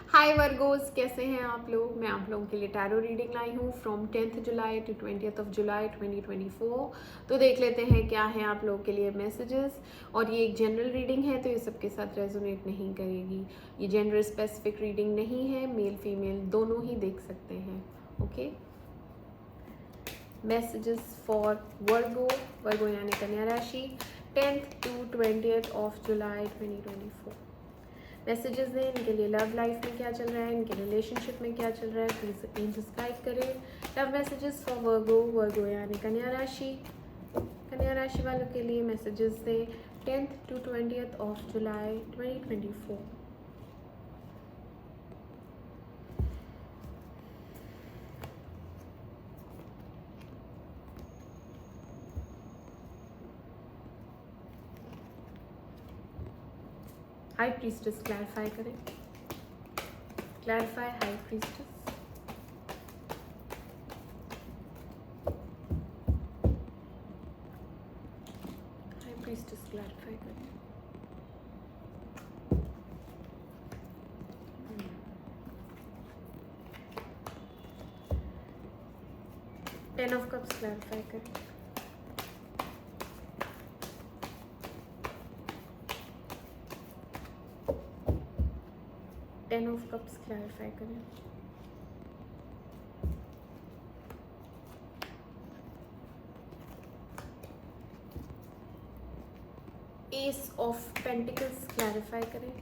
हाय Virgo's, कैसे हैं आप लोग। मैं आप लोगों के लिए टैरो रीडिंग लाई हूँ from 10th July to 20th जुलाई 2024। तो देख लेते हैं क्या है आप लोगों के लिए मैसेजेस। और ये एक जनरल रीडिंग है तो ये सबके साथ रेजोनेट नहीं करेगी। ये जेंडर स्पेसिफिक रीडिंग नहीं है, मेल फीमेल दोनों ही देख सकते हैं। ओके, मैसेजेस फॉर वर्गो यानी कन्या राशि 10th टू 20th जुलाई 2024। मैसेजेस हैं इनके लिए। लव लाइफ में क्या चल रहा है, इनके रिलेशनशिप में क्या चल रहा है, प्लीज एंजल्स गाइड करें। लव मैसेजेस फॉर वर्गो यानी कन्या राशि वालों के लिए मैसेजेस हैं 10th टू 20th जुलाई 2024। हाई प्रीस्टेस क्लैरिफाई करें। Clarify high priestess. High priestess clarify करें। टेन ऑफ कप्स क्लैरिफाई करें। टेन ऑफ कप्स क्लैरिफाई करें। एस ऑफ पेंटिकल्स क्लैरिफाई करें।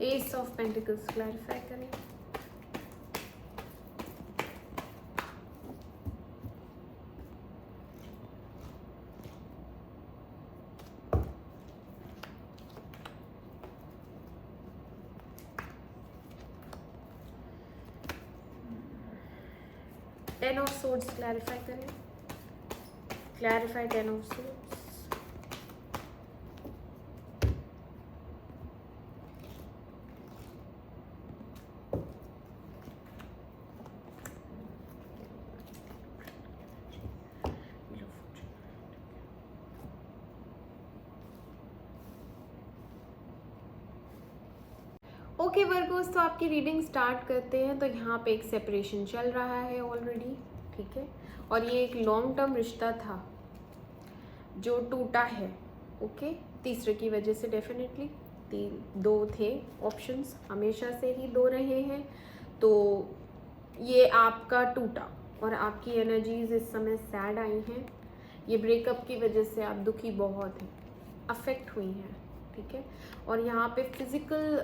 एस ऑफ पेंटिकल्स क्लैरिफाई करें। टेन ऑफ सोर्ड्स क्लैरिफाई करें। Clarify ten of swords. Okay Virgos, तो आपकी reading start करते हैं। तो यहाँ पे एक सेपरेशन चल रहा है ऑलरेडी, ठीक है। और ये एक लॉन्ग टर्म रिश्ता था जो टूटा है। ओके, तीसरे की वजह से डेफिनेटली दो थे ऑप्शंस, हमेशा से ही दो रहे हैं। तो ये आपका टूटा और आपकी एनर्जीज इस समय सैड आई हैं। ये ब्रेकअप की वजह से आप दुखी बहुत हैं, अफेक्ट हुई हैं, ठीक है। और यहाँ पे फिजिकल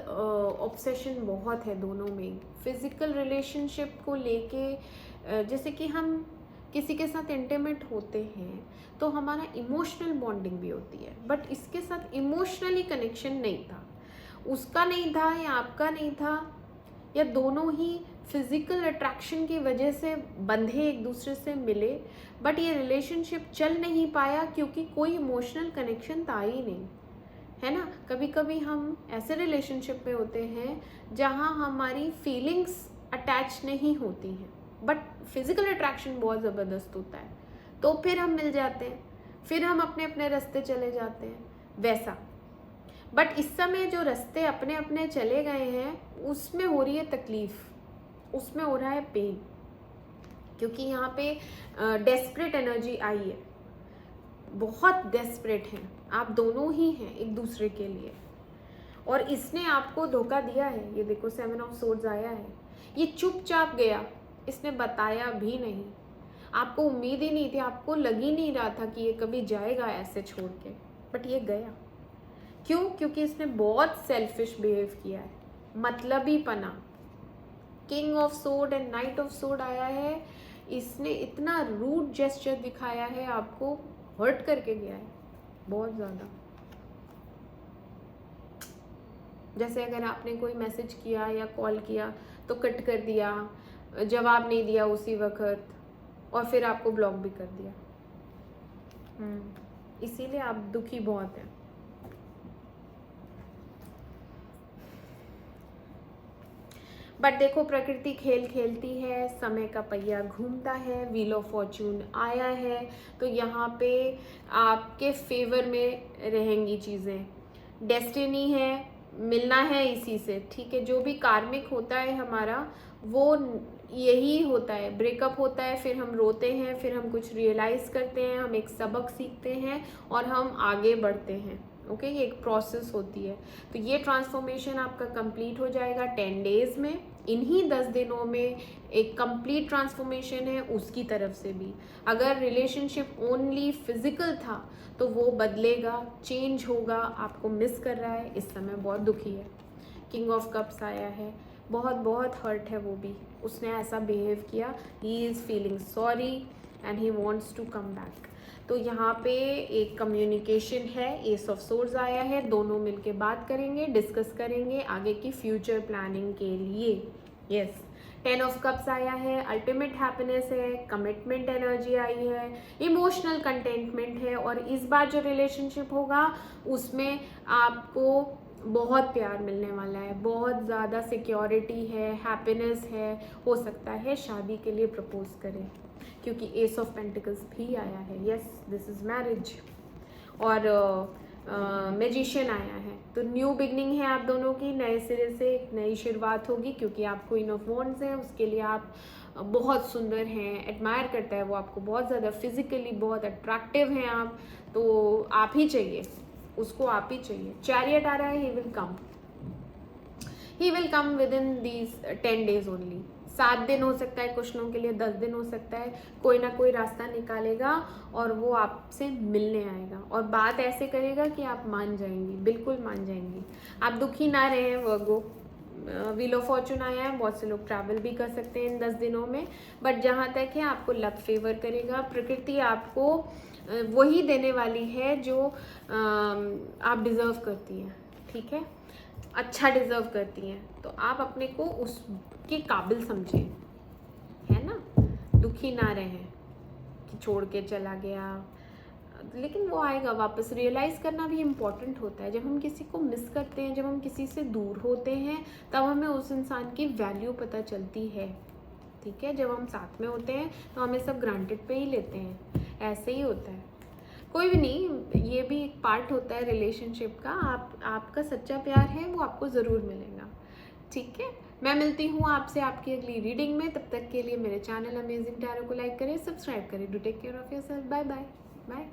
ऑब्सेशन बहुत है दोनों में। फिजिकल रिलेशनशिप को लेके जैसे कि हम किसी के साथ इंटीमेट होते हैं तो हमारा इमोशनल बॉन्डिंग भी होती है, बट इसके साथ इमोशनली कनेक्शन नहीं था। उसका नहीं था या आपका नहीं था, या दोनों ही फिजिकल अट्रैक्शन की वजह से बंधे एक दूसरे से मिले, बट ये रिलेशनशिप चल नहीं पाया क्योंकि कोई इमोशनल कनेक्शन था ही नहीं, है ना। कभी कभी हम ऐसे रिलेशनशिप में होते हैं जहाँ हमारी फीलिंग्स अटैच नहीं होती हैं, बट फिजिकल अट्रैक्शन बहुत ज़बरदस्त होता है, तो फिर हम मिल जाते हैं, फिर हम अपने अपने रास्ते चले जाते हैं, वैसा। बट इस समय जो रास्ते अपने अपने चले गए हैं उसमें हो रही है तकलीफ, उसमें हो रहा है पेन, क्योंकि यहाँ पे डेस्परेट एनर्जी आई है। बहुत डेस्परेट हैं आप दोनों ही हैं एक दूसरे के लिए, और इसने आपको धोखा दिया है। ये देखो 7 ऑफ सोर्ड्स आया है। ये चुपचाप गया, इसने बताया भी नहीं, आपको उम्मीद ही नहीं थी, आपको लग ही नहीं रहा था कि ये कभी जाएगा ऐसे छोड़ के, बट ये गया। क्यों? क्योंकि इसने बहुत सेल्फिश बिहेव किया है, मतलबी पना। King of sword and night of sword आया है। इसने इतना रूड जेस्चर दिखाया है, आपको हर्ट करके गया है बहुत ज़्यादा। जैसे अगर आपने कोई मैसेज किया या कॉल किया तो कट कर दिया, जवाब नहीं दिया उसी वक्त, और फिर आपको ब्लॉक भी कर दिया। इसीलिए आप दुखी बहुत हैं। बट देखो, प्रकृति खेल खेलती है, समय का पहिया घूमता है, व्हील ऑफ फॉर्च्यून आया है, तो यहाँ पे आपके फेवर में रहेंगी चीज़ें। डेस्टिनी है, मिलना है इसी से, ठीक है। जो भी कार्मिक होता है हमारा वो यही होता है, ब्रेकअप होता है, फिर हम रोते हैं, फिर हम कुछ रियलाइज़ करते हैं, हम एक सबक सीखते हैं और हम आगे बढ़ते हैं। ओके, ये एक प्रोसेस होती है। तो ये ट्रांसफॉर्मेशन आपका कंप्लीट हो जाएगा 10 डेज़ में। इन्हीं 10 दिनों में एक कंप्लीट ट्रांसफॉर्मेशन है उसकी तरफ से भी। अगर रिलेशनशिप ओनली फिजिकल था तो वो बदलेगा, चेंज होगा, आपको मिस कर रहा है, इस समय बहुत दुखी है। किंग ऑफ कप्स आया है, बहुत बहुत हर्ट है वो भी, उसने ऐसा बिहेव किया, he is feeling sorry and he wants to come back. तो यहाँ पे एक कम्युनिकेशन है, एस ऑफ सोर्ड्स आया है, दोनों मिलके बात करेंगे, डिस्कस करेंगे आगे की फ्यूचर प्लानिंग के लिए। यस, 10 ऑफ कप्स आया है, अल्टीमेट हैप्पीनेस है, कमिटमेंट एनर्जी आई है, इमोशनल कंटेंटमेंट है, और इस बार जो रिलेशनशिप होगा उसमें आपको बहुत प्यार मिलने वाला है, बहुत ज़्यादा सिक्योरिटी है, हैप्पीनेस है, हो सकता है शादी के लिए प्रपोज करें क्योंकि एस ऑफ पेंटिकल्स भी आया है। Yes, this is marriage. और मैजिशियन आया है, तो न्यू बिगनिंग है आप दोनों की, नए सिरे से एक नई शुरुआत होगी क्योंकि आप क्वीन ऑफ वॉन्ड्स हैं, उसके लिए आप बहुत सुंदर हैं, एडमायर करता है वो आपको बहुत ज़्यादा, फिजिकली बहुत अट्रैक्टिव हैं आप, तो आप ही चाहिए उसको, आप ही चाहिए। चैरियट आ रहा है, he will come with in these 10 days only. 7 दिन हो सकता है कुछ लोगों के लिए, 10 दिन हो सकता है, कोई ना कोई रास्ता निकालेगा और वो आपसे मिलने आएगा और बात ऐसे करेगा कि आप मान जाएंगी, बिल्कुल मान जाएंगी। आप दुखी ना रहें वर्गो। व्हील ऑफ फॉर्चून आया है, बहुत से लोग ट्रैवल भी कर सकते हैं इन 10 दिनों में, बट जहाँ तक है आपको लक फेवर करेगा, प्रकृति आपको वही देने वाली है जो आप डिज़र्व करती हैं, ठीक है, अच्छा डिज़र्व करती हैं, तो आप अपने को उसके काबिल समझें, है ना। दुखी ना रहें कि छोड़ के चला गया, लेकिन वो आएगा वापस। रियलाइज़ करना भी इम्पॉर्टेंट होता है, जब हम किसी को मिस करते हैं, जब हम किसी से दूर होते हैं, तब हमें उस इंसान की वैल्यू पता चलती है, ठीक है। जब हम साथ में होते हैं तो हमें सब ग्रांटेड पे ही लेते हैं, ऐसे ही होता है। कोई भी नहीं, ये भी एक पार्ट होता है रिलेशनशिप का। आपका सच्चा प्यार है वो आपको ज़रूर मिलेगा, ठीक है। मैं मिलती हूँ आपसे आपकी अगली रीडिंग में, तब तक के लिए मेरे चैनल अमेजिंग टैरो को लाइक करें, सब्सक्राइब करें। Do take care of yourself. Bye bye bye.